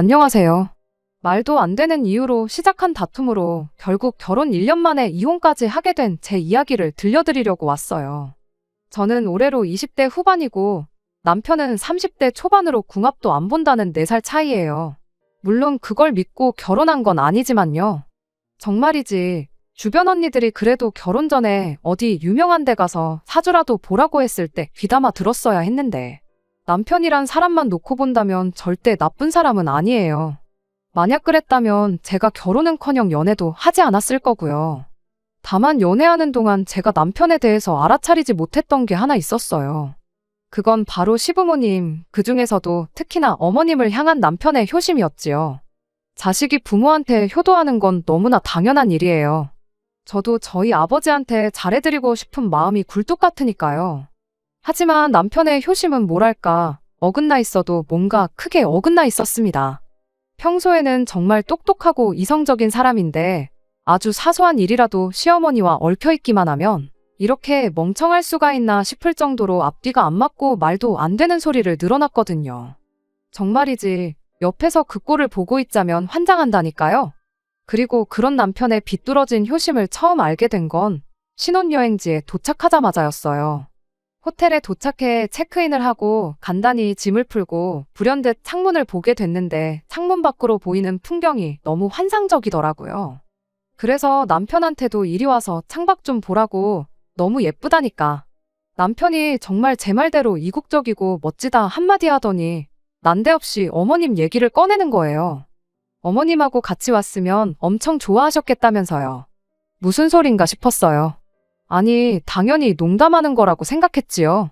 안녕하세요. 말도 안 되는 이유로 시작한 다툼으로 결국 결혼 1년 만에 이혼까지 하게 된 제 이야기를 들려드리려고 왔어요. 저는 올해로 20대 후반이고 남편은 30대 초반으로 궁합도 안 본다는 4살 차이예요. 물론 그걸 믿고 결혼한 건 아니지만요. 정말이지. 주변 언니들이 그래도 결혼 전에 어디 유명한 데 가서 사주라도 보라고 했을 때 귀담아 들었어야 했는데 남편이란 사람만 놓고 본다면 절대 나쁜 사람은 아니에요. 만약 그랬다면 제가 결혼은커녕 연애도 하지 않았을 거고요. 다만 연애하는 동안 제가 남편에 대해서 알아차리지 못했던 게 하나 있었어요. 그건 바로 시부모님, 그중에서도 특히나 어머님을 향한 남편의 효심이었지요. 자식이 부모한테 효도하는 건 너무나 당연한 일이에요. 저도 저희 아버지한테 잘해드리고 싶은 마음이 굴뚝 같으니까요. 하지만 남편의 효심은 뭐랄까, 어긋나 있어도 뭔가 크게 어긋나 있었습니다. 평소에는 정말 똑똑하고 이성적인 사람인데 아주 사소한 일이라도 시어머니와 얽혀있기만 하면 이렇게 멍청할 수가 있나 싶을 정도로 앞뒤가 안 맞고 말도 안 되는 소리를 늘어놨거든요. 정말이지 옆에서 그 꼴을 보고 있자면 환장한다니까요. 그리고 그런 남편의 비뚤어진 효심을 처음 알게 된 건 신혼여행지에 도착하자마자였어요. 호텔에 도착해 체크인을 하고 간단히 짐을 풀고 불현듯 창문을 보게 됐는데 창문 밖으로 보이는 풍경이 너무 환상적이더라고요. 그래서 남편한테도 이리 와서 창밖 좀 보라고, 너무 예쁘다니까. 남편이 정말 제 말대로 이국적이고 멋지다 한마디 하더니 난데없이 어머님 얘기를 꺼내는 거예요. 어머님하고 같이 왔으면 엄청 좋아하셨겠다면서요. 무슨 소린가 싶었어요. 아니, 당연히 농담하는 거라고 생각했지요.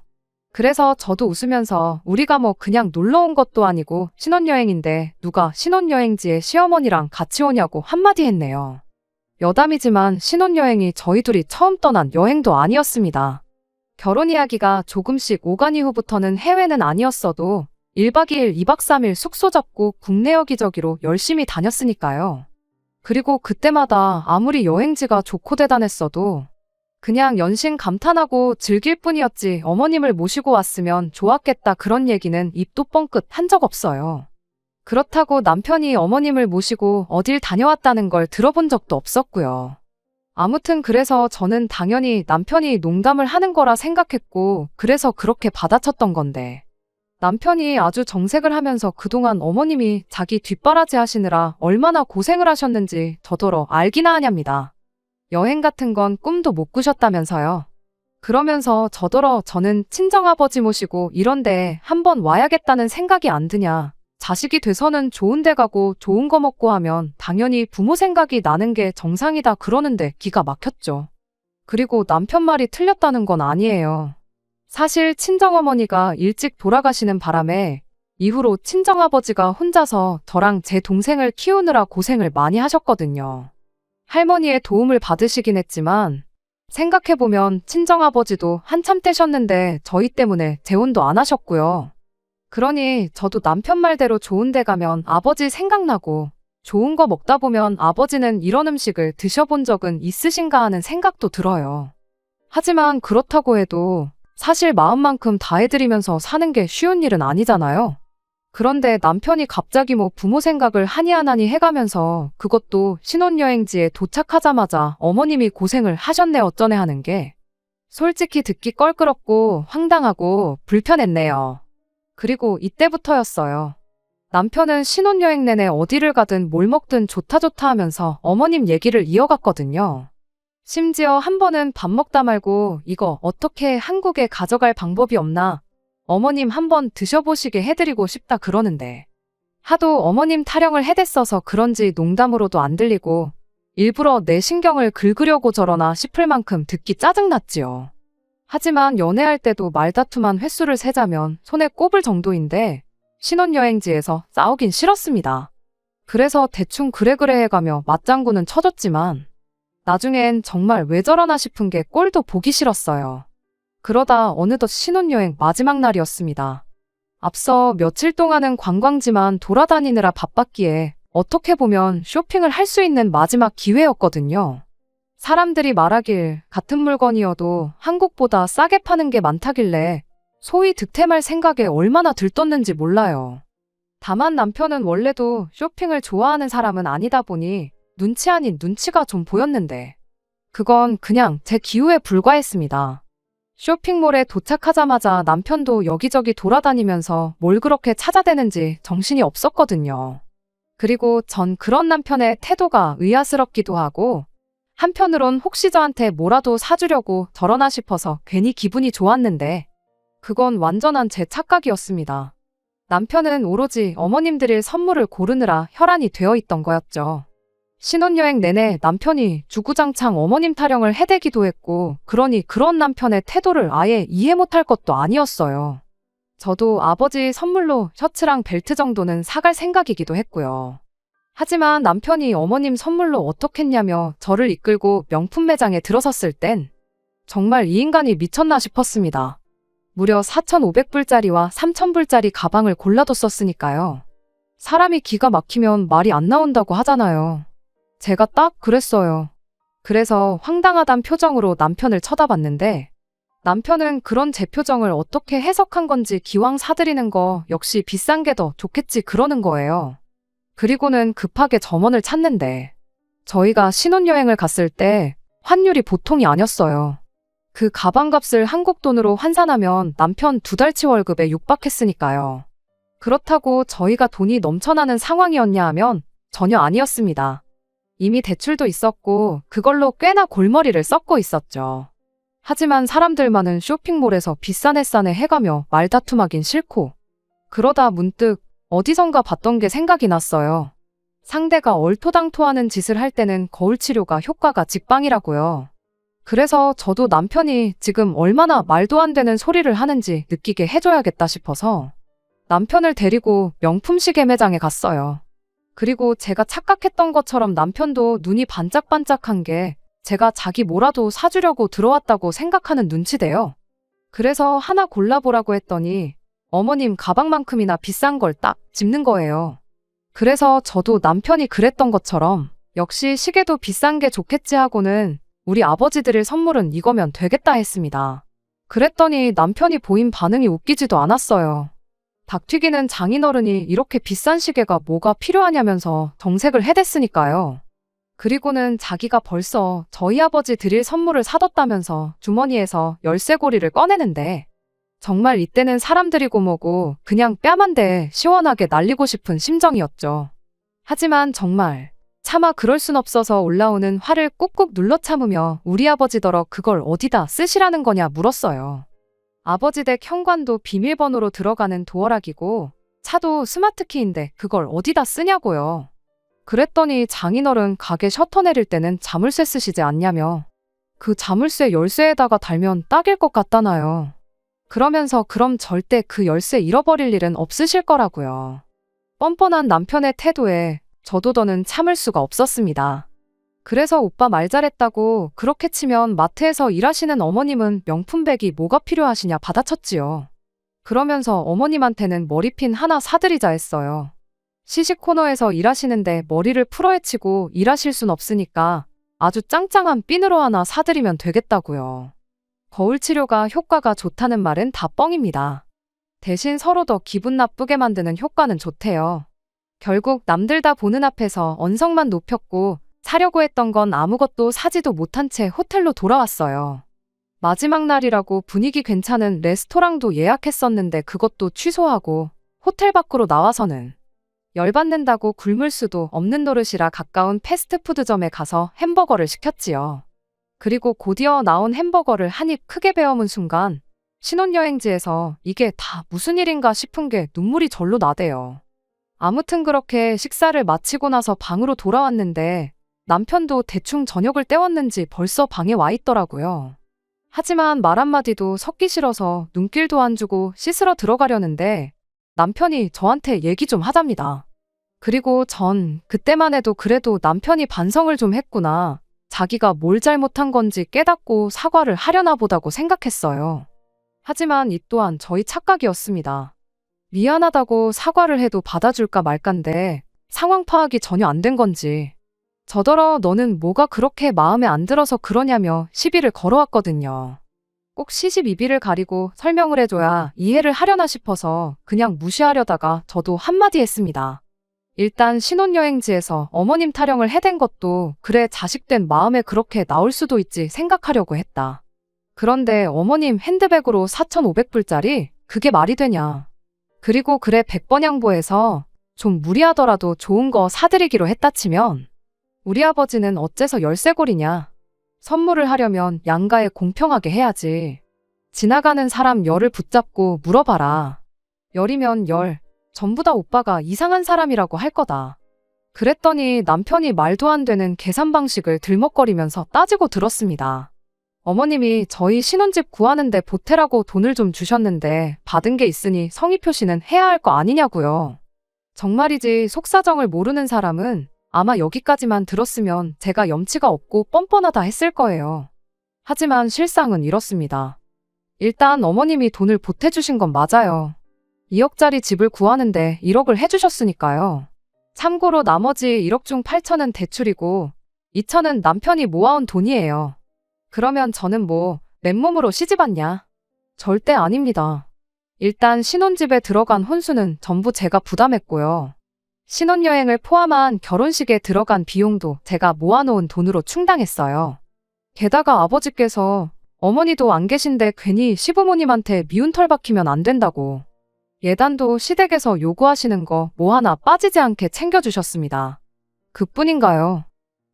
그래서 저도 웃으면서 우리가 뭐 그냥 놀러 온 것도 아니고 신혼여행인데 누가 신혼여행지에 시어머니랑 같이 오냐고 한마디 했네요. 여담이지만 신혼여행이 저희 둘이 처음 떠난 여행도 아니었습니다. 결혼 이야기가 조금씩 오간 이후부터는 해외는 아니었어도 1박 2일, 2박 3일 숙소 잡고 국내 여기저기로 열심히 다녔으니까요. 그리고 그때마다 아무리 여행지가 좋고 대단했어도 그냥 연신 감탄하고 즐길 뿐이었지 어머님을 모시고 왔으면 좋았겠다 그런 얘기는 입도 뻥끗 한 적 없어요. 그렇다고 남편이 어머님을 모시고 어딜 다녀왔다는 걸 들어본 적도 없었고요. 아무튼 그래서 저는 당연히 남편이 농담을 하는 거라 생각했고 그래서 그렇게 받아쳤던 건데 남편이 아주 정색을 하면서 그동안 어머님이 자기 뒷바라지 하시느라 얼마나 고생을 하셨는지 저더러 알기나 하냐입니다. 여행 같은 건 꿈도 못 꾸셨다면서요. 그러면서 저더러 저는 친정아버지 모시고 이런데 한번 와야겠다는 생각이 안 드냐. 자식이 돼서는 좋은 데 가고 좋은 거 먹고 하면 당연히 부모 생각이 나는 게 정상이다 그러는데 기가 막혔죠. 그리고 남편 말이 틀렸다는 건 아니에요. 사실 친정어머니가 일찍 돌아가시는 바람에 이후로 친정아버지가 혼자서 저랑 제 동생을 키우느라 고생을 많이 하셨거든요. 할머니의 도움을 받으시긴 했지만 생각해보면 친정아버지도 한참 떼셨는데 저희 때문에 재혼도 안 하셨고요. 그러니 저도 남편 말대로 좋은 데 가면 아버지 생각나고 좋은 거 먹다 보면 아버지는 이런 음식을 드셔본 적은 있으신가 하는 생각도 들어요. 하지만 그렇다고 해도 사실 마음만큼 다 해드리면서 사는 게 쉬운 일은 아니잖아요. 그런데 남편이 갑자기 뭐 부모 생각을 하니 안 하니 해가면서 그것도 신혼여행지에 도착하자마자 어머님이 고생을 하셨네 어쩌네 하는 게 솔직히 듣기 껄끄럽고 황당하고 불편했네요. 그리고 이때부터였어요. 남편은 신혼여행 내내 어디를 가든 뭘 먹든 좋다 좋다 하면서 어머님 얘기를 이어갔거든요. 심지어 한 번은 밥 먹다 말고 이거 어떻게 한국에 가져갈 방법이 없나? 어머님 한번 드셔보시게 해드리고 싶다 그러는데 하도 어머님 타령을 해댔어서 그런지 농담으로도 안 들리고 일부러 내 신경을 긁으려고 저러나 싶을 만큼 듣기 짜증났지요. 하지만 연애할 때도 말다툼한 횟수를 세자면 손에 꼽을 정도인데 신혼여행지에서 싸우긴 싫었습니다. 그래서 대충 그래 해가며 맞장구는 쳐줬지만 나중엔 정말 왜 저러나 싶은 게 꼴도 보기 싫었어요. 그러다 어느덧 신혼여행 마지막 날이었습니다. 앞서 며칠 동안은 관광지만 돌아다니느라 바빴기에 어떻게 보면 쇼핑을 할 수 있는 마지막 기회였거든요. 사람들이 말하길 같은 물건이어도 한국보다 싸게 파는 게 많다길래 소위 득템할 생각에 얼마나 들떴는지 몰라요. 다만 남편은 원래도 쇼핑을 좋아하는 사람은 아니다 보니 눈치 아닌 눈치가 좀 보였는데 그건 그냥 제 기우에 불과했습니다. 쇼핑몰에 도착하자마자 남편도 여기저기 돌아다니면서 뭘 그렇게 찾아대는지 정신이 없었거든요. 그리고 전 그런 남편의 태도가 의아스럽기도 하고 한편으론 혹시 저한테 뭐라도 사주려고 저러나 싶어서 괜히 기분이 좋았는데 그건 완전한 제 착각이었습니다. 남편은 오로지 어머님 드릴 선물을 고르느라 혈안이 되어 있던 거였죠. 신혼여행 내내 남편이 주구장창 어머님 타령을 해대기도 했고 그러니 그런 남편의 태도를 아예 이해 못할 것도 아니었어요. 저도 아버지 선물로 셔츠랑 벨트 정도는 사갈 생각이기도 했고요. 하지만 남편이 어머님 선물로 어떻겠냐며 저를 이끌고 명품 매장에 들어섰을 땐 정말 이 인간이 미쳤나 싶었습니다. 무려 4,500불짜리와 3,000불짜리 가방을 골라뒀었으니까요. 사람이 기가 막히면 말이 안 나온다고 하잖아요. 제가 딱 그랬어요. 그래서 황당하단 표정으로 남편을 쳐다봤는데 남편은 그런 제 표정을 어떻게 해석한 건지 기왕 사드리는 거 역시 비싼 게 더 좋겠지 그러는 거예요. 그리고는 급하게 점원을 찾는데 저희가 신혼여행을 갔을 때 환율이 보통이 아니었어요. 그 가방값을 한국 돈으로 환산하면 남편 2달치 월급에 육박했으니까요. 그렇다고 저희가 돈이 넘쳐나는 상황이었냐 하면 전혀 아니었습니다. 이미 대출도 있었고 그걸로 꽤나 골머리를 썩고 있었죠. 하지만 사람들만은 쇼핑몰에서 비싼 햇산에 해가며 말다툼하긴 싫고 그러다 문득 어디선가 봤던 게 생각이 났어요. 상대가 얼토당토하는 짓을 할 때는 거울 치료가 효과가 직방이라고요. 그래서 저도 남편이 지금 얼마나 말도 안 되는 소리를 하는지 느끼게 해줘야겠다 싶어서 남편을 데리고 명품 시계 매장에 갔어요. 그리고 제가 착각했던 것처럼 남편도 눈이 반짝반짝한 게 제가 자기 뭐라도 사주려고 들어왔다고 생각하는 눈치대요. 그래서 하나 골라보라고 했더니 어머님 가방만큼이나 비싼 걸 딱 집는 거예요. 그래서 저도 남편이 그랬던 것처럼 역시 시계도 비싼 게 좋겠지 하고는 우리 아버지 드릴 선물은 이거면 되겠다 했습니다. 그랬더니 남편이 보인 반응이 웃기지도 않았어요. 닭튀기는 장인어른이 이렇게 비싼 시계가 뭐가 필요하냐면서 정색을 해댔으니까요. 그리고는 자기가 벌써 저희 아버지 드릴 선물을 사뒀다면서 주머니에서 열쇠고리를 꺼내는데 정말 이때는 사람들이고 뭐고 그냥 뺨 한 대 시원하게 날리고 싶은 심정이었죠. 하지만 정말 차마 그럴 순 없어서 올라오는 화를 꾹꾹 눌러 참으며 우리 아버지더러 그걸 어디다 쓰시라는 거냐 물었어요. 아버지 댁 현관도 비밀번호로 들어가는 도어락이고 차도 스마트키인데 그걸 어디다 쓰냐고요. 그랬더니 장인어른 가게 셔터 내릴 때는 자물쇠 쓰시지 않냐며 그 자물쇠 열쇠에다가 달면 딱일 것 같다나요. 그러면서 그럼 절대 그 열쇠 잃어버릴 일은 없으실 거라고요. 뻔뻔한 남편의 태도에 저도 더는 참을 수가 없었습니다. 그래서 오빠 말 잘했다고 그렇게 치면 마트에서 일하시는 어머님은 명품백이 뭐가 필요하시냐 받아쳤지요. 그러면서 어머님한테는 머리핀 하나 사드리자 했어요. 시식 코너에서 일하시는데 머리를 풀어헤치고 일하실 순 없으니까 아주 짱짱한 핀으로 하나 사드리면 되겠다고요. 거울 치료가 효과가 좋다는 말은 다 뻥입니다. 대신 서로 더 기분 나쁘게 만드는 효과는 좋대요. 결국 남들 다 보는 앞에서 언성만 높였고 사려고 했던 건 아무것도 사지도 못한 채 호텔로 돌아왔어요. 마지막 날이라고 분위기 괜찮은 레스토랑도 예약했었는데 그것도 취소하고 호텔 밖으로 나와서는 열받는다고 굶을 수도 없는 노릇이라 가까운 패스트푸드점에 가서 햄버거를 시켰지요. 그리고 곧이어 나온 햄버거를 한 입 크게 베어문 순간 신혼여행지에서 이게 다 무슨 일인가 싶은 게 눈물이 절로 나대요. 아무튼 그렇게 식사를 마치고 나서 방으로 돌아왔는데 남편도 대충 저녁을 때웠는지 벌써 방에 와 있더라고요. 하지만 말 한마디도 섞기 싫어서 눈길도 안 주고 씻으러 들어가려는데 남편이 저한테 얘기 좀 하답니다. 그리고 전 그때만 해도 그래도 남편이 반성을 좀 했구나. 자기가 뭘 잘못한 건지 깨닫고 사과를 하려나 보다고 생각했어요. 하지만 이 또한 저희 착각이었습니다. 미안하다고 사과를 해도 받아줄까 말까인데 상황 파악이 전혀 안 된 건지 저더러 너는 뭐가 그렇게 마음에 안 들어서 그러냐며 시비를 걸어왔거든요. 꼭 시시비비를 가리고 설명을 해줘야 이해를 하려나 싶어서 그냥 무시하려다가 저도 한마디 했습니다. 일단 신혼여행지에서 어머님 타령을 해댄 것도 그래 자식된 마음에 그렇게 나올 수도 있지 생각하려고 했다. 그런데 어머님 핸드백으로 4,500불짜리? 그게 말이 되냐. 그리고 그래 100번 양보해서 좀 무리하더라도 좋은 거 사드리기로 했다 치면 우리 아버지는 어째서 열쇠고리냐. 선물을 하려면 양가에 공평하게 해야지. 지나가는 사람 열을 붙잡고 물어봐라. 열이면 열. 전부 다 오빠가 이상한 사람이라고 할 거다. 그랬더니 남편이 말도 안 되는 계산 방식을 들먹거리면서 따지고 들었습니다. 어머님이 저희 신혼집 구하는데 보태라고 돈을 좀 주셨는데 받은 게 있으니 성의 표시는 해야 할 거 아니냐고요. 정말이지 속사정을 모르는 사람은 아마 여기까지만 들었으면 제가 염치가 없고 뻔뻔하다 했을 거예요. 하지만 실상은 이렇습니다. 일단 어머님이 돈을 보태주신 건 맞아요. 2억짜리 집을 구하는데 1억을 해주셨으니까요. 참고로 나머지 1억 중 8천은 대출이고 2천은 남편이 모아온 돈이에요. 그러면 저는 뭐 맨몸으로 시집 왔냐? 절대 아닙니다. 일단 신혼집에 들어간 혼수는 전부 제가 부담했고요. 신혼여행을 포함한 결혼식에 들어간 비용도 제가 모아놓은 돈으로 충당했어요. 게다가 아버지께서 어머니도 안 계신데 괜히 시부모님한테 미운 털 박히면 안 된다고 예단도 시댁에서 요구하시는 거 뭐 하나 빠지지 않게 챙겨주셨습니다. 그뿐인가요?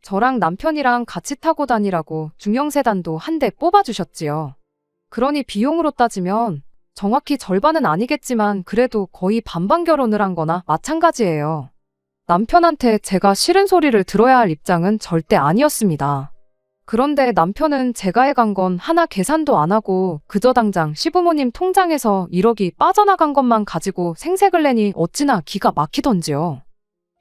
저랑 남편이랑 같이 타고 다니라고 중형세단도 한 대 뽑아주셨지요. 그러니 비용으로 따지면 정확히 절반은 아니겠지만 그래도 거의 반반 결혼을 한 거나 마찬가지예요. 남편한테 제가 싫은 소리를 들어야 할 입장은 절대 아니었습니다. 그런데 남편은 제가 해간 건 하나 계산도 안 하고 그저 당장 시부모님 통장에서 1억이 빠져나간 것만 가지고 생색을 내니 어찌나 기가 막히던지요.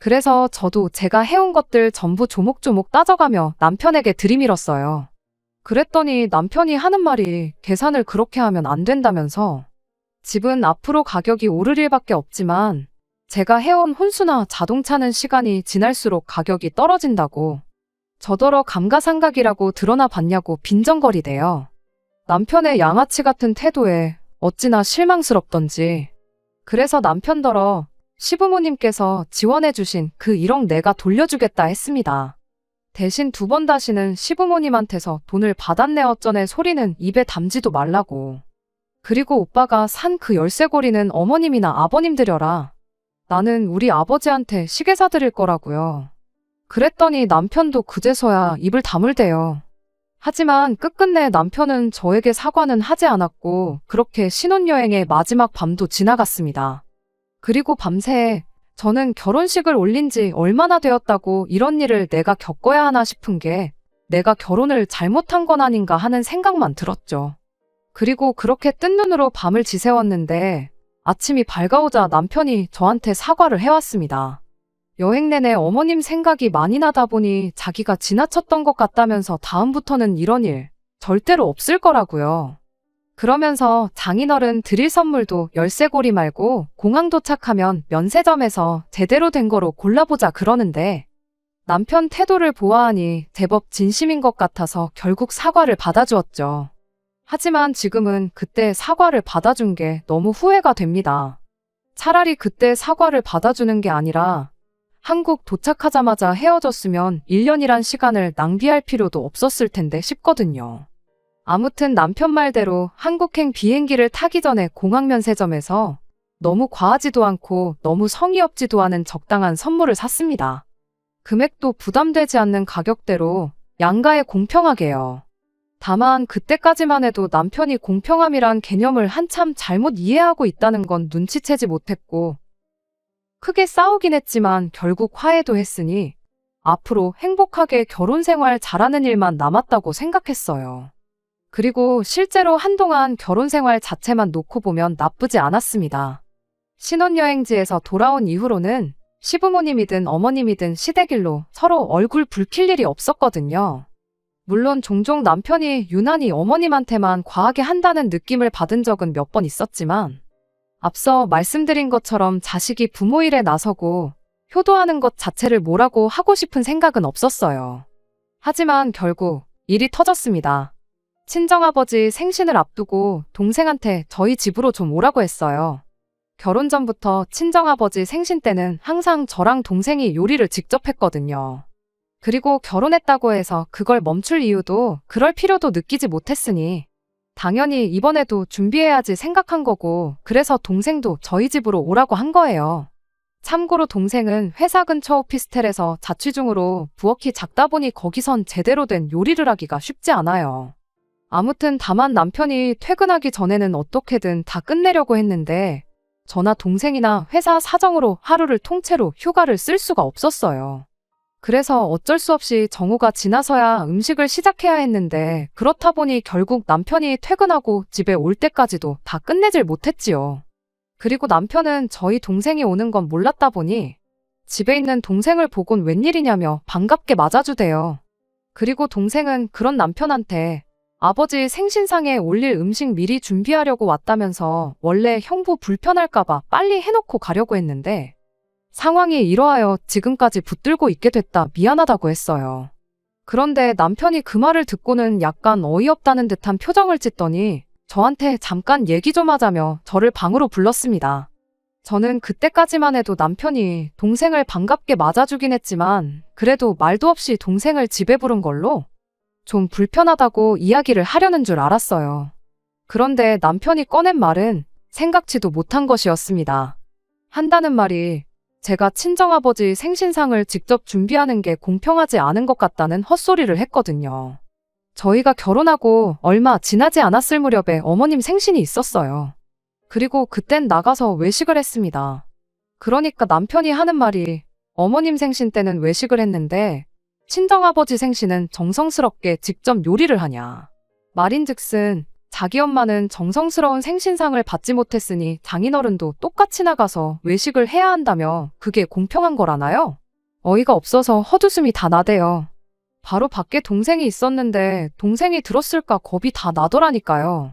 그래서 저도 제가 해온 것들 전부 조목조목 따져가며 남편에게 들이밀었어요. 그랬더니 남편이 하는 말이 계산을 그렇게 하면 안 된다면서 집은 앞으로 가격이 오를 일밖에 없지만 제가 해온 혼수나 자동차는 시간이 지날수록 가격이 떨어진다고 저더러 감가상각이라고 드러나 봤냐고 빈정거리대요. 남편의 양아치 같은 태도에 어찌나 실망스럽던지. 그래서 남편더러 시부모님께서 지원해주신 그 1억 내가 돌려주겠다 했습니다. 대신 2번 다시는 시부모님한테서 돈을 받았네 어쩌네 소리는 입에 담지도 말라고. 그리고 오빠가 산 그 열쇠고리는 어머님이나 아버님 드려라. 나는 우리 아버지한테 시계 사드릴 거라고요. 그랬더니 남편도 그제서야 입을 다물대요. 하지만 끝끝내 남편은 저에게 사과는 하지 않았고 그렇게 신혼여행의 마지막 밤도 지나갔습니다. 그리고 밤새 저는 결혼식을 올린 지 얼마나 되었다고 이런 일을 내가 겪어야 하나 싶은 게 내가 결혼을 잘못한 건 아닌가 하는 생각만 들었죠. 그리고 그렇게 뜬 눈으로 밤을 지새웠는데 아침이 밝아오자 남편이 저한테 사과를 해왔습니다. 여행 내내 어머님 생각이 많이 나다 보니 자기가 지나쳤던 것 같다면서 다음부터는 이런 일 절대로 없을 거라고요. 그러면서 장인어른 드릴 선물도 열쇠고리 말고 공항 도착하면 면세점에서 제대로 된 거로 골라보자 그러는데 남편 태도를 보아하니 제법 진심인 것 같아서 결국 사과를 받아주었죠. 하지만 지금은 그때 사과를 받아준 게 너무 후회가 됩니다. 차라리 그때 사과를 받아주는 게 아니라 한국 도착하자마자 헤어졌으면 1년이란 시간을 낭비할 필요도 없었을 텐데 싶거든요. 아무튼 남편 말대로 한국행 비행기를 타기 전에 공항 면세점에서 너무 과하지도 않고 너무 성의 없지도 않은 적당한 선물을 샀습니다. 금액도 부담되지 않는 가격대로 양가에 공평하게요. 다만 그때까지만 해도 남편이 공평함이란 개념을 한참 잘못 이해하고 있다는 건 눈치채지 못했고 크게 싸우긴 했지만 결국 화해도 했으니 앞으로 행복하게 결혼 생활 잘하는 일만 남았다고 생각했어요. 그리고 실제로 한동안 결혼 생활 자체만 놓고 보면 나쁘지 않았습니다. 신혼여행지에서 돌아온 이후로는 시부모님이든 어머님이든 시댁일로 서로 얼굴 붉힐 일이 없었거든요. 물론 종종 남편이 유난히 어머님한테만 과하게 한다는 느낌을 받은 적은 몇 번 있었지만 앞서 말씀드린 것처럼 자식이 부모 일에 나서고 효도하는 것 자체를 뭐라고 하고 싶은 생각은 없었어요. 하지만 결국 일이 터졌습니다. 친정아버지 생신을 앞두고 동생한테 저희 집으로 좀 오라고 했어요. 결혼 전부터 친정아버지 생신 때는 항상 저랑 동생이 요리를 직접 했거든요. 그리고 결혼했다고 해서 그걸 멈출 이유도 그럴 필요도 느끼지 못했으니 당연히 이번에도 준비해야지 생각한 거고, 그래서 동생도 저희 집으로 오라고 한 거예요. 참고로 동생은 회사 근처 오피스텔에서 자취 중으로 부엌이 작다 보니 거기선 제대로 된 요리를 하기가 쉽지 않아요. 아무튼 다만 남편이 퇴근하기 전에는 어떻게든 다 끝내려고 했는데 저나 동생이나 회사 사정으로 하루를 통째로 휴가를 쓸 수가 없었어요. 그래서 어쩔 수 없이 정오가 지나서야 음식을 시작해야 했는데, 그렇다 보니 결국 남편이 퇴근하고 집에 올 때까지도 다 끝내질 못했지요. 그리고 남편은 저희 동생이 오는 건 몰랐다 보니 집에 있는 동생을 보곤 웬일이냐며 반갑게 맞아주대요. 그리고 동생은 그런 남편한테 아버지 생신상에 올릴 음식 미리 준비하려고 왔다면서 원래 형부 불편할까봐 빨리 해놓고 가려고 했는데 상황이 이러하여 지금까지 붙들고 있게 됐다 미안하다고 했어요. 그런데 남편이 그 말을 듣고는 약간 어이없다는 듯한 표정을 짓더니 저한테 잠깐 얘기 좀 하자며 저를 방으로 불렀습니다. 저는 그때까지만 해도 남편이 동생을 반갑게 맞아주긴 했지만 그래도 말도 없이 동생을 집에 부른 걸로 좀 불편하다고 이야기를 하려는 줄 알았어요. 그런데 남편이 꺼낸 말은 생각지도 못한 것이었습니다. 한다는 말이 제가 친정아버지 생신상을 직접 준비하는 게 공평하지 않은 것 같다는 헛소리를 했거든요. 저희가 결혼하고 얼마 지나지 않았을 무렵에 어머님 생신이 있었어요. 그리고 그땐 나가서 외식을 했습니다. 그러니까 남편이 하는 말이 어머님 생신 때는 외식을 했는데 친정아버지 생신은 정성스럽게 직접 요리를 하냐. 말인즉슨 자기 엄마는 정성스러운 생신상을 받지 못했으니 장인어른도 똑같이 나가서 외식을 해야 한다며 그게 공평한 거라나요? 어이가 없어서 헛웃음이 다 나대요. 바로 밖에 동생이 있었는데 동생이 들었을까 겁이 다 나더라니까요.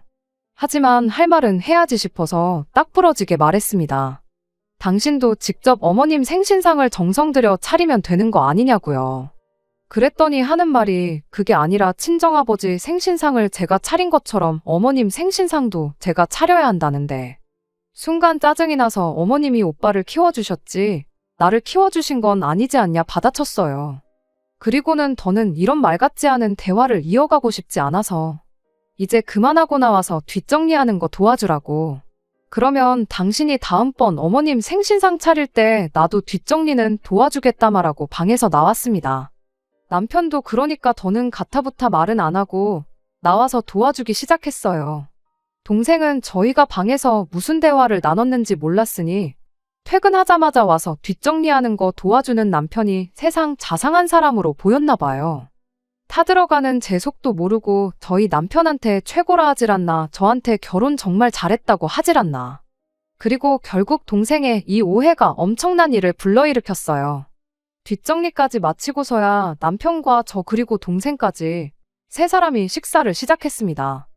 하지만 할 말은 해야지 싶어서 딱 부러지게 말했습니다. 당신도 직접 어머님 생신상을 정성 들여 차리면 되는 거 아니냐고요. 그랬더니 하는 말이 그게 아니라 친정아버지 생신상을 제가 차린 것처럼 어머님 생신상도 제가 차려야 한다는데. 순간 짜증이 나서 어머님이 오빠를 키워주셨지 나를 키워주신 건 아니지 않냐 받아쳤어요. 그리고는 더는 이런 말 같지 않은 대화를 이어가고 싶지 않아서 이제 그만하고 나와서 뒷정리하는 거 도와주라고. 그러면 당신이 다음번 어머님 생신상 차릴 때 나도 뒷정리는 도와주겠다 말하고 방에서 나왔습니다. 남편도 그러니까 더는 가타부타 말은 안 하고 나와서 도와주기 시작했어요. 동생은 저희가 방에서 무슨 대화를 나눴는지 몰랐으니 퇴근하자마자 와서 뒷정리하는 거 도와주는 남편이 세상 자상한 사람으로 보였나 봐요. 타들어가는 제 속도 모르고 저희 남편한테 최고라 하질 않나, 저한테 결혼 정말 잘했다고 하질 않나. 그리고 결국 동생의 이 오해가 엄청난 일을 불러일으켰어요. 뒷정리까지 마치고서야 남편과 저 그리고 동생까지 세 사람이 식사를 시작했습니다.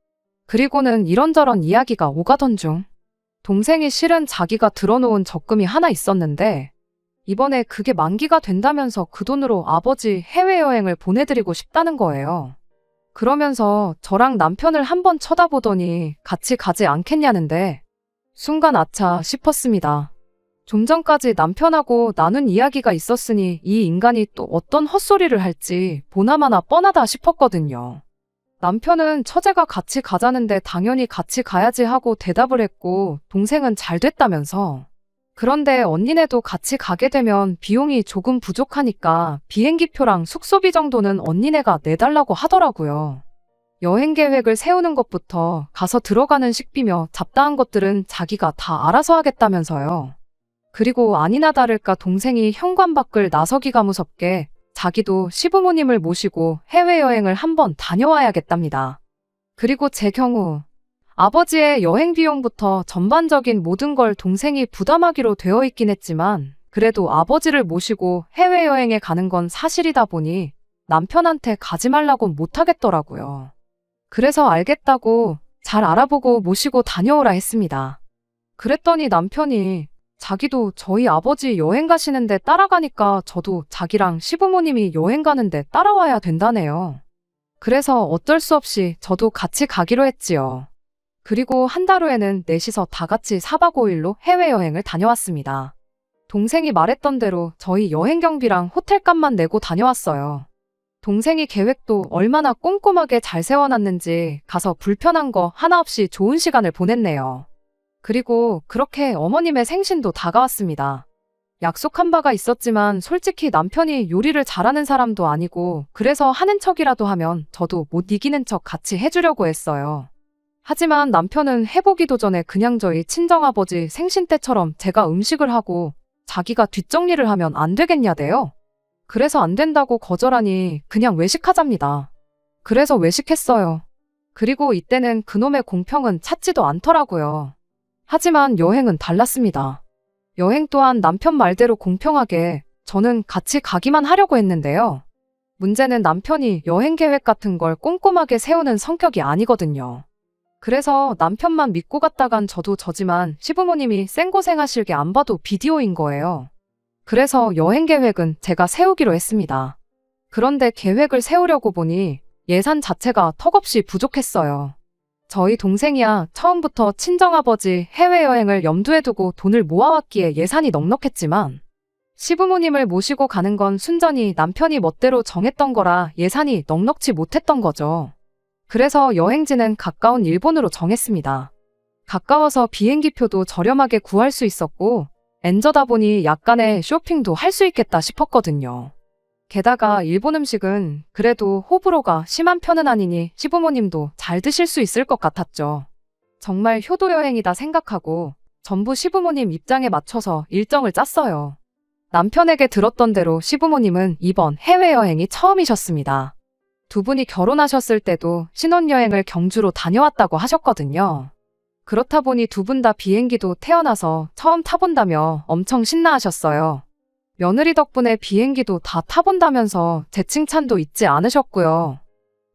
그리고는 이런저런 이야기가 오가던 중 동생이 실은 자기가 들어놓은 적금이 하나 있었는데 이번에 그게 만기가 된다면서 그 돈으로 아버지 해외여행을 보내드리고 싶다는 거예요. 그러면서 저랑 남편을 한번 쳐다보더니 같이 가지 않겠냐는데 순간 아차 싶었습니다. 좀 전까지 남편하고 나눈 이야기가 있었으니 이 인간이 또 어떤 헛소리를 할지 보나마나 뻔하다 싶었거든요. 남편은 처제가 같이 가자는데 당연히 같이 가야지 하고 대답을 했고 동생은 잘 됐다면서. 그런데 언니네도 같이 가게 되면 비용이 조금 부족하니까 비행기표랑 숙소비 정도는 언니네가 내달라고 하더라고요. 여행 계획을 세우는 것부터 가서 들어가는 식비며 잡다한 것들은 자기가 다 알아서 하겠다면서요. 그리고 아니나 다를까 동생이 현관 밖을 나서기가 무섭게 자기도 시부모님을 모시고 해외여행을 한번 다녀와야겠답니다. 그리고 제 경우 아버지의 여행 비용부터 전반적인 모든 걸 동생이 부담하기로 되어 있긴 했지만 그래도 아버지를 모시고 해외여행에 가는 건 사실이다 보니 남편한테 가지 말라고 못하겠더라고요. 그래서 알겠다고 잘 알아보고 모시고 다녀오라 했습니다. 그랬더니 남편이 자기도 저희 아버지 여행 가시는데 따라가니까 저도 자기랑 시부모님이 여행 가는데 따라와야 된다네요. 그래서 어쩔 수 없이 저도 같이 가기로 했지요. 그리고 한 달 후에는 넷이서 다 같이 4박 5일로 해외여행을 다녀왔습니다. 동생이 말했던 대로 저희 여행 경비랑 호텔값만 내고 다녀왔어요. 동생이 계획도 얼마나 꼼꼼하게 잘 세워놨는지 가서 불편한 거 하나 없이 좋은 시간을 보냈네요. 그리고 그렇게 어머님의 생신도 다가왔습니다. 약속한 바가 있었지만 솔직히 남편이 요리를 잘하는 사람도 아니고 그래서 하는 척이라도 하면 저도 못 이기는 척 같이 해주려고 했어요. 하지만 남편은 해보기도 전에 그냥 저희 친정아버지 생신 때처럼 제가 음식을 하고 자기가 뒷정리를 하면 안 되겠냐대요. 그래서 안 된다고 거절하니 그냥 외식하잡니다. 그래서 외식했어요. 그리고 이때는 그놈의 공평은 찾지도 않더라고요. 하지만 여행은 달랐습니다. 여행 또한 남편 말대로 공평하게 저는 같이 가기만 하려고 했는데요. 문제는 남편이 여행 계획 같은 걸 꼼꼼하게 세우는 성격이 아니거든요. 그래서 남편만 믿고 갔다간 저도 저지만 시부모님이 생고생하실게 안 봐도 비디오인 거예요. 그래서 여행 계획은 제가 세우기로 했습니다. 그런데 계획을 세우려고 보니 예산 자체가 턱없이 부족했어요. 저희 동생이야 처음부터 친정아버지 해외여행을 염두에 두고 돈을 모아왔기에 예산이 넉넉했지만 시부모님을 모시고 가는 건 순전히 남편이 멋대로 정했던 거라 예산이 넉넉지 못했던 거죠. 그래서 여행지는 가까운 일본으로 정했습니다. 가까워서 비행기표도 저렴하게 구할 수 있었고 엔저다 보니 약간의 쇼핑도 할 수 있겠다 싶었거든요. 게다가 일본 음식은 그래도 호불호가 심한 편은 아니니 시부모님도 잘 드실 수 있을 것 같았죠. 정말 효도 여행이다 생각하고 전부 시부모님 입장에 맞춰서 일정을 짰어요. 남편에게 들었던 대로 시부모님은 이번 해외여행이 처음이셨습니다. 두 분이 결혼하셨을 때도 신혼여행을 경주로 다녀왔다고 하셨거든요. 그렇다 보니 두 분 다 비행기도 태어나서 처음 타본다며 엄청 신나하셨어요. 며느리 덕분에 비행기도 다 타본다면서 제 칭찬도 잊지 않으셨고요.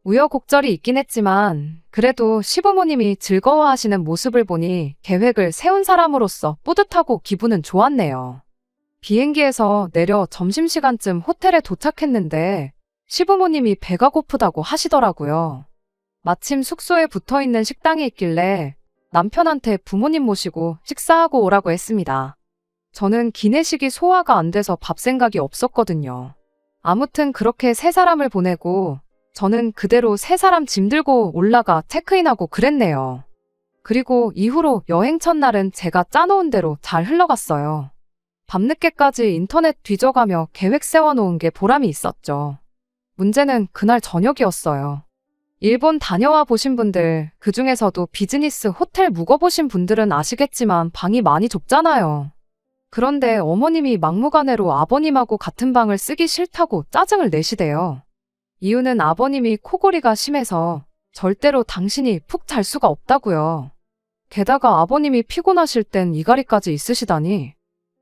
우여곡절이 있긴 했지만 그래도 시부모님이 즐거워하시는 모습을 보니 계획을 세운 사람으로서 뿌듯하고 기분은 좋았네요. 비행기에서 내려 점심시간쯤 호텔에 도착했는데 시부모님이 배가 고프다고 하시더라고요. 마침 숙소에 붙어있는 식당이 있길래 남편한테 부모님 모시고 식사하고 오라고 했습니다. 저는 기내식이 소화가 안 돼서 밥 생각이 없었거든요. 아무튼 그렇게 세 사람을 보내고 저는 그대로 세 사람 짐 들고 올라가 체크인하고 그랬네요. 그리고 이후로 여행 첫날은 제가 짜놓은 대로 잘 흘러갔어요. 밤늦게까지 인터넷 뒤져가며 계획 세워놓은 게 보람이 있었죠. 문제는 그날 저녁이었어요. 일본 다녀와 보신 분들, 그 중에서도 비즈니스 호텔 묵어보신 분들은 아시겠지만 방이 많이 좁잖아요. 그런데 어머님이 막무가내로 아버님하고 같은 방을 쓰기 싫다고 짜증을 내시대요. 이유는 아버님이 코골이가 심해서 절대로 당신이 푹 잘 수가 없다고요. 게다가 아버님이 피곤하실 땐 이갈이까지 있으시다니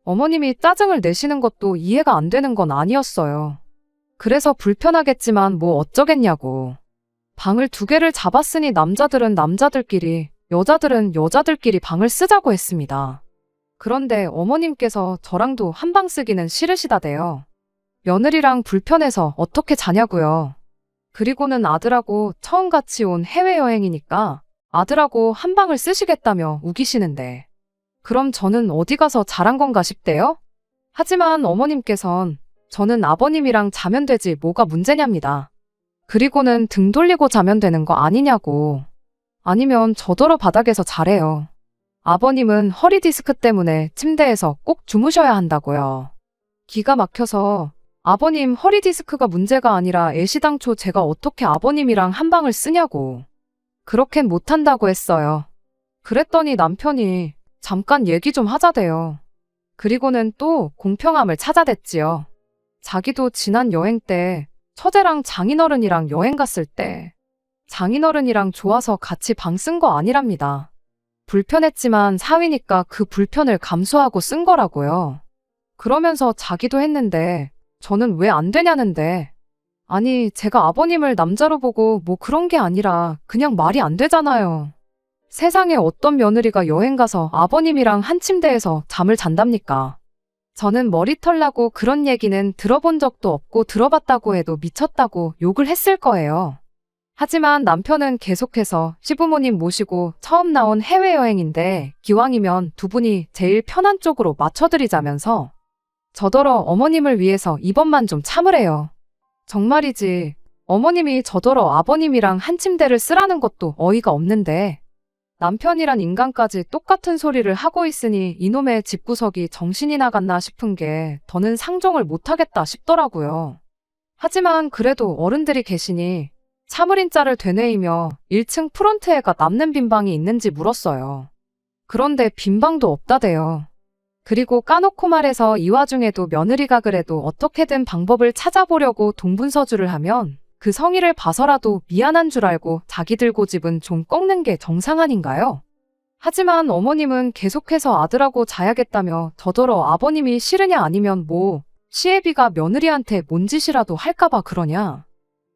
어머님이 짜증을 내시는 것도 이해가 안 되는 건 아니었어요. 그래서 불편하겠지만 뭐 어쩌겠냐고. 방을 2개를 잡았으니 남자들은 남자들끼리, 여자들은 여자들끼리 방을 쓰자고 했습니다. 그런데 어머님께서 저랑도 한 방 쓰기는 싫으시다대요. 며느리랑 불편해서 어떻게 자냐고요. 그리고는 아들하고 처음 같이 온 해외여행이니까 아들하고 한 방을 쓰시겠다며 우기시는데 그럼 저는 어디 가서 잘한 건가 싶대요? 하지만 어머님께선 저는 아버님이랑 자면 되지 뭐가 문제냐입니다. 그리고는 등 돌리고 자면 되는 거 아니냐고. 아니면 저더러 바닥에서 자래요. 아버님은 허리 디스크 때문에 침대에서 꼭 주무셔야 한다고요. 기가 막혀서 아버님 허리 디스크가 문제가 아니라 애시당초 제가 어떻게 아버님이랑 한 방을 쓰냐고. 그렇게는 못한다고 했어요. 그랬더니 남편이 잠깐 얘기 좀 하자대요. 그리고는 또 공평함을 찾아댔지요. 자기도 지난 여행 때 처제랑 장인어른이랑 여행 갔을 때 장인어른이랑 좋아서 같이 방 쓴 거 아니랍니다. 불편했지만 사위니까 그 불편을 감수하고 쓴 거라고요. 그러면서 자기도 했는데 저는 왜 안 되냐는데. 아니 제가 아버님을 남자로 보고 뭐 그런 게 아니라 그냥 말이 안 되잖아요. 세상에 어떤 며느리가 여행 가서 아버님이랑 한 침대에서 잠을 잔답니까? 저는 머리털 나고 그런 얘기는 들어본 적도 없고 들어봤다고 해도 미쳤다고 욕을 했을 거예요. 하지만 남편은 계속해서 시부모님 모시고 처음 나온 해외여행인데 기왕이면 두 분이 제일 편한 쪽으로 맞춰드리자면서 저더러 어머님을 위해서 이번만 좀 참으래요. 정말이지. 어머님이 저더러 아버님이랑 한 침대를 쓰라는 것도 어이가 없는데 남편이란 인간까지 똑같은 소리를 하고 있으니 이놈의 집구석이 정신이 나갔나 싶은 게 더는 상종을 못하겠다 싶더라고요. 하지만 그래도 어른들이 계시니 참을인자를 되뇌이며 1층 프론트에가 남는 빈방이 있는지 물었어요. 그런데 빈방도 없다대요. 그리고 까놓고 말해서 이 와중에도 며느리가 그래도 어떻게든 방법을 찾아보려고 동분서주를 하면 그 성의를 봐서라도 미안한 줄 알고 자기들 고집은 좀 꺾는 게 정상 아닌가요? 하지만 어머님은 계속해서 아들하고 자야겠다며 저더러 아버님이 싫으냐 아니면 뭐 시애비가 며느리한테 뭔 짓이라도 할까봐 그러냐?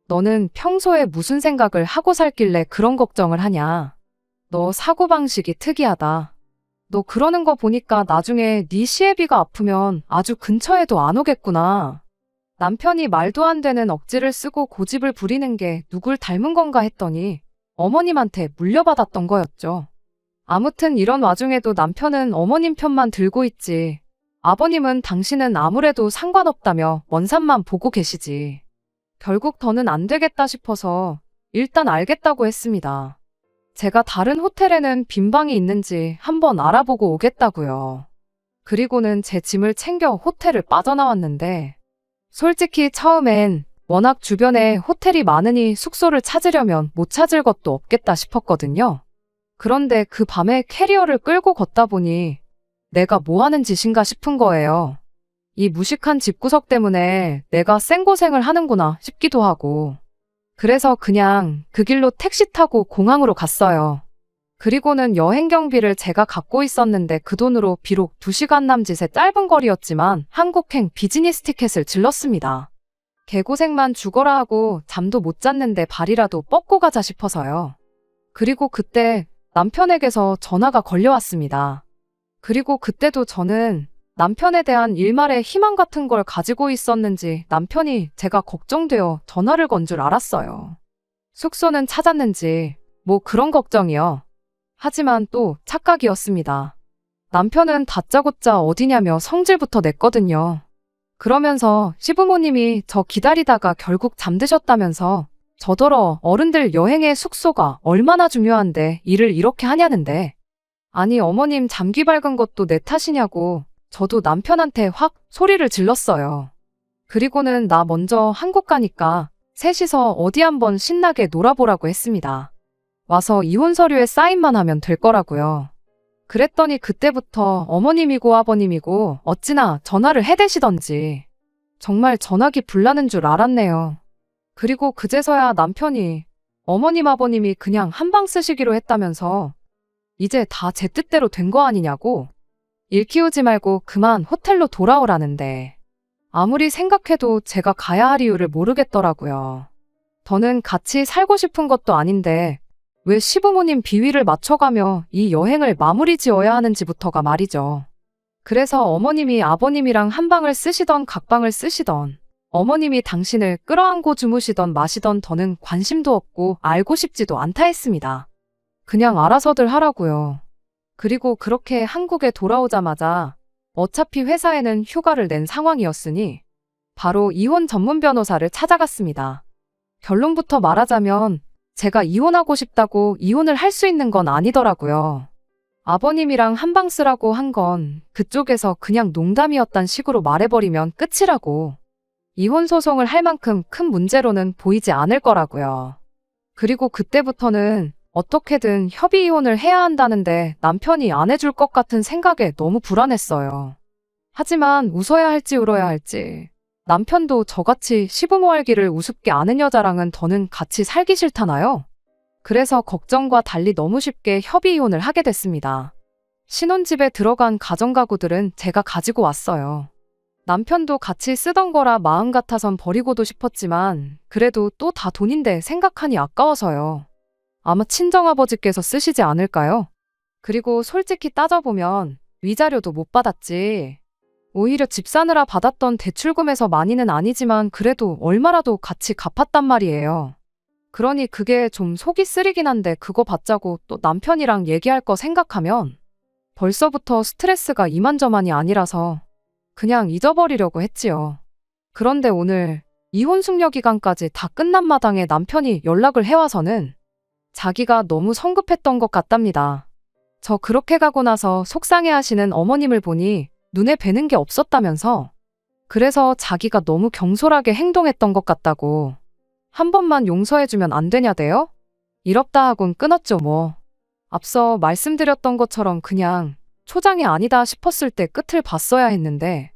너는 평소에 무슨 생각을 하고 살길래 그런 걱정을 하냐? 너 사고방식이 특이하다. 너 그러는 거 보니까 나중에 네 시애비가 아프면 아주 근처에도 안 오겠구나. 남편이 말도 안 되는 억지를 쓰고 고집을 부리는 게 누굴 닮은 건가 했더니 어머님한테 물려받았던 거였죠. 아무튼 이런 와중에도 남편은 어머님 편만 들고 있지. 아버님은 당신은 아무래도 상관없다며 먼 산만 보고 계시지. 결국 더는 안 되겠다 싶어서 일단 알겠다고 했습니다. 제가 다른 호텔에는 빈 방이 있는지 한번 알아보고 오겠다고요. 그리고는 제 짐을 챙겨 호텔을 빠져나왔는데 솔직히 처음엔 워낙 주변에 호텔이 많으니 숙소를 찾으려면 못 찾을 것도 없겠다 싶었거든요. 그런데 그 밤에 캐리어를 끌고 걷다 보니 내가 뭐 하는 짓인가 싶은 거예요. 이 무식한 집구석 때문에 내가 생고생을 하는구나 싶기도 하고. 그래서 그냥 그 길로 택시 타고 공항으로 갔어요. 그리고는 여행 경비를 제가 갖고 있었는데 그 돈으로 비록 2시간 남짓의 짧은 거리였지만 한국행 비즈니스 티켓을 질렀습니다. 개고생만 죽어라 하고 잠도 못 잤는데 발이라도 뻗고 가자 싶어서요. 그리고 그때 남편에게서 전화가 걸려왔습니다. 그리고 그때도 저는 남편에 대한 일말의 희망 같은 걸 가지고 있었는지 남편이 제가 걱정되어 전화를 건 줄 알았어요. 숙소는 찾았는지 뭐 그런 걱정이요. 하지만 또 착각이었습니다. 남편은 다짜고짜 어디냐며 성질부터 냈거든요. 그러면서 시부모님이 저 기다리다가 결국 잠드셨다면서 저더러 어른들 여행의 숙소가 얼마나 중요한데 일을 이렇게 하냐는데 아니 어머님 잠귀 밝은 것도 내 탓이냐고 저도 남편한테 확 소리를 질렀어요. 그리고는 나 먼저 한국 가니까 셋이서 어디 한번 신나게 놀아보라고 했습니다. 와서 이혼 서류에 사인만 하면 될 거라고요. 그랬더니 그때부터 어머님이고 아버님이고 어찌나 전화를 해대시던지 정말 전화기 불나는 줄 알았네요. 그리고 그제서야 남편이 어머님 아버님이 그냥 한 방 쓰시기로 했다면서 이제 다 제 뜻대로 된 거 아니냐고 일 키우지 말고 그만 호텔로 돌아오라는데 아무리 생각해도 제가 가야 할 이유를 모르겠더라고요. 더는 같이 살고 싶은 것도 아닌데 왜 시부모님 비위를 맞춰가며 이 여행을 마무리 지어야 하는지부터가 말이죠. 그래서 어머님이 아버님이랑 한 방을 쓰시던 각방을 쓰시던 어머님이 당신을 끌어안고 주무시던 마시던 더는 관심도 없고 알고 싶지도 않다 했습니다. 그냥 알아서들 하라고요. 그리고 그렇게 한국에 돌아오자마자 어차피 회사에는 휴가를 낸 상황이었으니 바로 이혼 전문 변호사를 찾아갔습니다. 결론부터 말하자면 제가 이혼하고 싶다고 이혼을 할 수 있는 건 아니더라고요. 아버님이랑 한 방 쓰라고 한 건 그쪽에서 그냥 농담이었단 식으로 말해버리면 끝이라고. 이혼 소송을 할 만큼 큰 문제로는 보이지 않을 거라고요. 그리고 그때부터는 어떻게든 협의 이혼을 해야 한다는데 남편이 안 해줄 것 같은 생각에 너무 불안했어요. 하지만 웃어야 할지 울어야 할지 남편도 저같이 시부모 알기를 우습게 아는 여자랑은 더는 같이 살기 싫다나요? 그래서 걱정과 달리 너무 쉽게 협의 이혼을 하게 됐습니다. 신혼집에 들어간 가전가구들은 제가 가지고 왔어요. 남편도 같이 쓰던 거라 마음 같아선 버리고도 싶었지만 그래도 또 다 돈인데 생각하니 아까워서요. 아마 친정아버지께서 쓰시지 않을까요? 그리고 솔직히 따져보면 위자료도 못 받았지. 오히려 집 사느라 받았던 대출금에서 많이는 아니지만 그래도 얼마라도 같이 갚았단 말이에요. 그러니 그게 좀 속이 쓰리긴 한데 그거 받자고 또 남편이랑 얘기할 거 생각하면 벌써부터 스트레스가 이만저만이 아니라서 그냥 잊어버리려고 했지요. 그런데 오늘 이혼 숙려 기간까지 다 끝난 마당에 남편이 연락을 해와서는 자기가 너무 성급했던 것 같답니다. 저 그렇게 가고 나서 속상해 하시는 어머님을 보니 눈에 뵈는 게 없었다면서 그래서 자기가 너무 경솔하게 행동했던 것 같다고 한 번만 용서해주면 안 되냐대요? 이럽다 하곤 끊었죠 뭐. 앞서 말씀드렸던 것처럼 그냥 초장이 아니다 싶었을 때 끝을 봤어야 했는데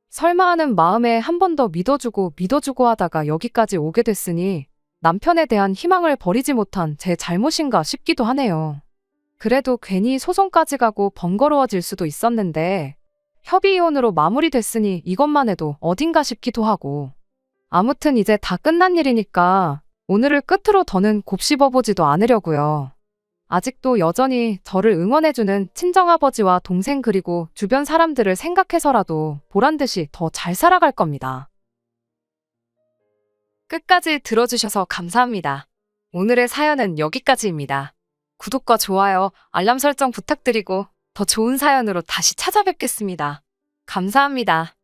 설마 하는 마음에 한 번 더 믿어주고 하다가 여기까지 오게 됐으니 남편에 대한 희망을 버리지 못한 제 잘못인가 싶기도 하네요. 그래도 괜히 소송까지 가고 번거로워질 수도 있었는데 협의이혼으로 마무리됐으니 이것만 해도 어딘가 싶기도 하고 아무튼 이제 다 끝난 일이니까 오늘을 끝으로 더는 곱씹어보지도 않으려고요. 아직도 여전히 저를 응원해주는 친정아버지와 동생 그리고 주변 사람들을 생각해서라도 보란듯이 더 잘 살아갈 겁니다. 끝까지 들어주셔서 감사합니다. 오늘의 사연은 여기까지입니다. 구독과 좋아요, 알람 설정 부탁드리고 더 좋은 사연으로 다시 찾아뵙겠습니다. 감사합니다.